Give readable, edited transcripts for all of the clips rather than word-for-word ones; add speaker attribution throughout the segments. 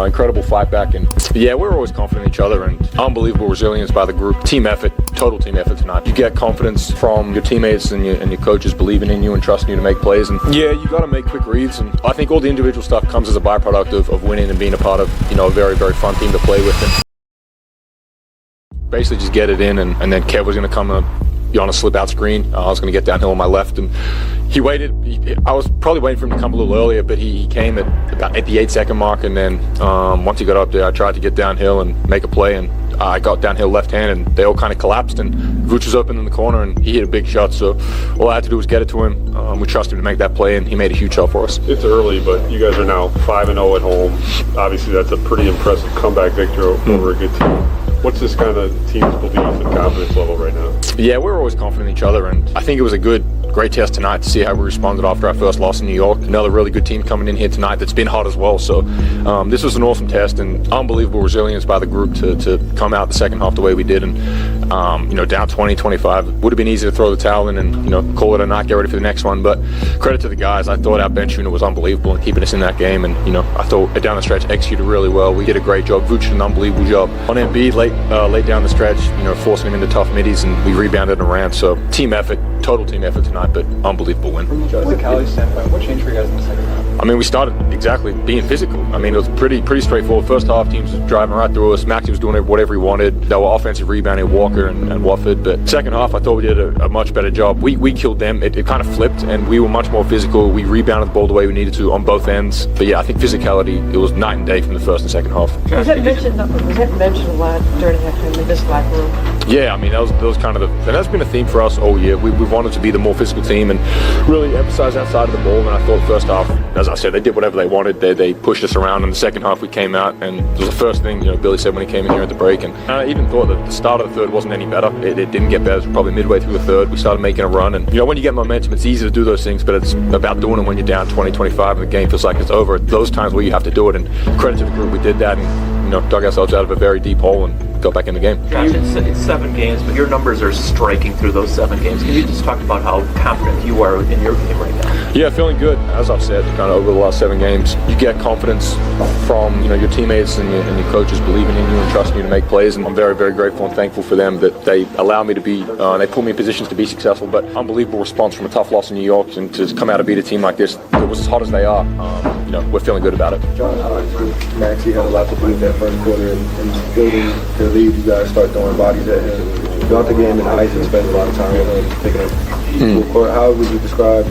Speaker 1: incredible fight back, and yeah, we're always confident in each other, and unbelievable resilience by the group. Team effort, total team effort tonight. You get confidence from your teammates and your coaches believing in you and trusting you to make plays, and yeah, you got to make quick reads, and I think all the individual stuff comes as a byproduct of winning and being a part of, you know, a very, very fun team to play with. And basically just get it in, and then Kev was going to come on a slip out screen. I was going to get downhill on my left, and he waited. I was probably waiting for him to come a little earlier, but he came at the 8-second mark, and then once he got up there, I tried to get downhill and make a play, and I got downhill left hand, and they all kind of collapsed, and Vooch was open in the corner, and he hit a big shot, so all I had to do was get it to him. We trusted him to make that play, and he made a huge shot for us.
Speaker 2: It's early, but you guys are now 5-0 at home. Obviously, that's a pretty impressive comeback victory over a good team. What's this kind of team's belief and confidence level right now? Yeah, we're always confident in each other, and I think it was a great test tonight to see how we responded after our first loss in New York. Another really good team coming in here tonight that's been hot as well. So this was an awesome test, and unbelievable resilience by the group to come out the second half the way we did. And you know, down 20-25, it would have been easy to throw the towel in and, you know, call it a night, get ready for the next one. But credit to the guys. I thought our bench unit was unbelievable in keeping us in that game, and you know, I thought down the stretch executed really well. We did a great job. Vooch did an unbelievable job on Embiid late down the stretch, you know, forcing him into tough middies, and we rebounded and ran. So team effort, total team effort tonight, but unbelievable win.
Speaker 3: From a physicality standpoint, what changed for you guys in the second half?
Speaker 1: I mean, we started exactly being physical. I mean, it was pretty straightforward. First half, teams was driving right through us. Maxey was doing whatever he wanted. They were offensive rebounding, Walker and Watford. But second half, I thought we did a much better job. We killed them. It kind of flipped, and we were much more physical. We rebounded the ball the way we needed to on both ends. But yeah, I think physicality, it was night and day from the first and second half.
Speaker 4: Was that mentioned a lot during halftime in this locker room?
Speaker 1: Yeah, I mean, that was kind of and that's been a theme for us all year. We've wanted to be the more physical team and really emphasize that side of the ball. And I thought the first half, as I said, they did whatever they wanted. They pushed us around. In the second half, we came out, and it was the first thing, you know, Billy said when he came in here at the break. And I even thought that the start of the third wasn't any better. It didn't get better. It was probably midway through the third. We started making a run. And, you know, when you get momentum, it's easy to do those things, but it's about doing them when you're down 20-25 and the game feels like it's over. Those times where you have to do it. And credit to the group, we did that and, you know, dug ourselves out of a very deep hole and got back in the game.
Speaker 5: Josh, it's 7 games, but your numbers are striking through those 7 games. Can you just talk about how confident you are in your game right now?
Speaker 1: Yeah, feeling good. As I've said, kind of over the last 7 games, you get confidence from, you know, your teammates and your coaches believing in you and trusting you to make plays. And I'm very, very grateful and thankful for them that they allow me to be, they put me in positions to be successful. But unbelievable response from a tough loss in New York, and to come out and beat a team like this that was as hot as they are. You know, we're feeling good about it.
Speaker 6: John, Maxey had a lot to do with that first quarter and building the lead. You guys start throwing bodies at him. Throughout the game, and Isaac spent a lot of time with him, picking up full court. How would you describe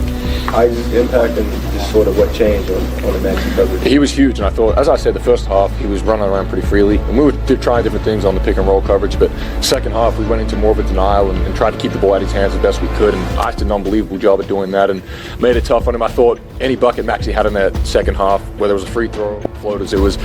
Speaker 6: Isaac's impact and just sort of what changed on the Maxey coverage?
Speaker 1: He was huge, and I thought, as I said, the first half he was running around pretty freely, and we were trying different things on the pick and roll coverage. But second half, we went into more of a denial and tried to keep the ball out of his hands as best we could. And Isaac did an unbelievable job at doing that and made it tough on him. I thought any bucket Maxey had in that second half, whether it was a free throw, floaters, it was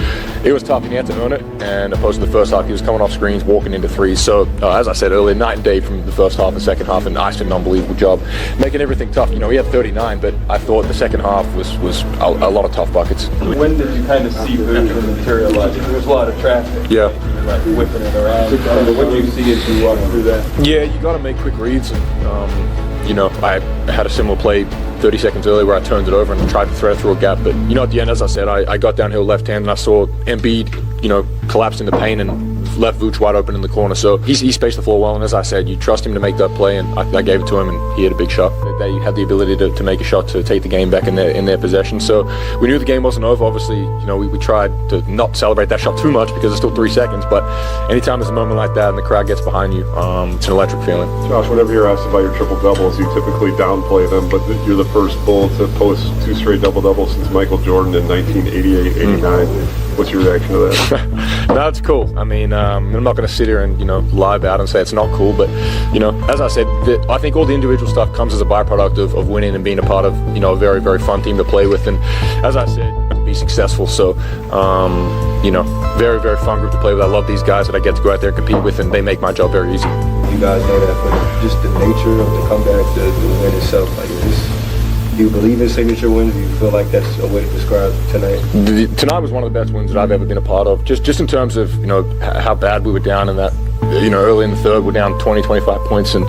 Speaker 1: tough, and he had to earn it. And opposed to the first half, he was coming off screens, walking into threes. So as I said earlier, night and day from the first half and second half, and Isaac did an unbelievable job making everything tough. You know, he had 39, but I thought the second half was a lot of tough buckets.
Speaker 3: When did you kind of see Vooch materialize? There was a lot of traffic.
Speaker 1: Yeah.
Speaker 3: Like whipping it around. When did you see as you walked through that?
Speaker 1: Yeah, you got to make quick reads. And, you know, I had a similar play 30 seconds earlier where I turned it over and tried to thread it through a gap. But, you know, at the end, as I said, I got downhill left hand and I saw Embiid, you know, collapse into pain and left Vooch wide open in the corner. So he spaced the floor well, and as I said, you trust him to make that play, and I gave it to him, and he had a big shot. They had the ability to make a shot to take the game back in their possession. So we knew the game wasn't over. Obviously, you know, we tried to not celebrate that shot too much because it's still 3 seconds, but anytime there's a moment like that and the crowd gets behind you, it's an electric feeling.
Speaker 2: Josh, whenever you're asked about your triple-doubles, you typically downplay them, but you're the first Bull to post 2 straight double-doubles since Michael Jordan in 1988-89. What's your reaction to that?
Speaker 1: No, it's cool. I mean, I'm not going to sit here and, you know, lie about it and say it's not cool, but, you know, as I said, I think all the individual stuff comes as a byproduct of winning and being a part of, you know, a very, very fun team to play with. And as I said, to be successful. So, you know, very, very fun group to play with. I love these guys that I get to go out there and compete with, and they make my job very easy.
Speaker 6: You guys know that, but just the nature of the comeback, the win itself, like this. Do you believe in signature wins? Do you feel like that's a way to describe tonight?
Speaker 1: Tonight was one of the best wins that I've ever been a part of. Just in terms of, you know, how bad we were down in that early in the third, we're down 20, 25 points, and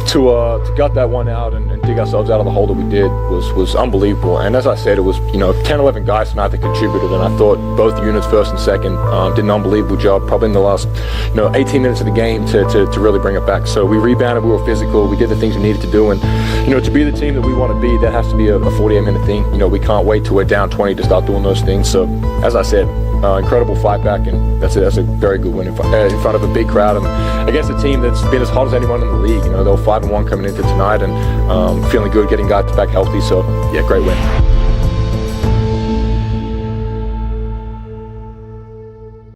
Speaker 1: to gut that one out and dig ourselves out of the hole that we did was unbelievable. And as I said, it was 10, 11 guys tonight that contributed, and I thought both units, first and second, did an unbelievable job, probably in the last 18 minutes of the game to really bring it back. So we rebounded, we were physical, we did the things we needed to do, and to be the team that we want to be, that has to be a 48-minute thing. We can't wait till we're down 20 to start doing those things. So as I said, incredible fight back, and that's a very good win in front of a big crowd and against a team that's been as hot as anyone in the league. They were 5-1 coming into tonight, and feeling good, getting guys back healthy. So yeah, great win.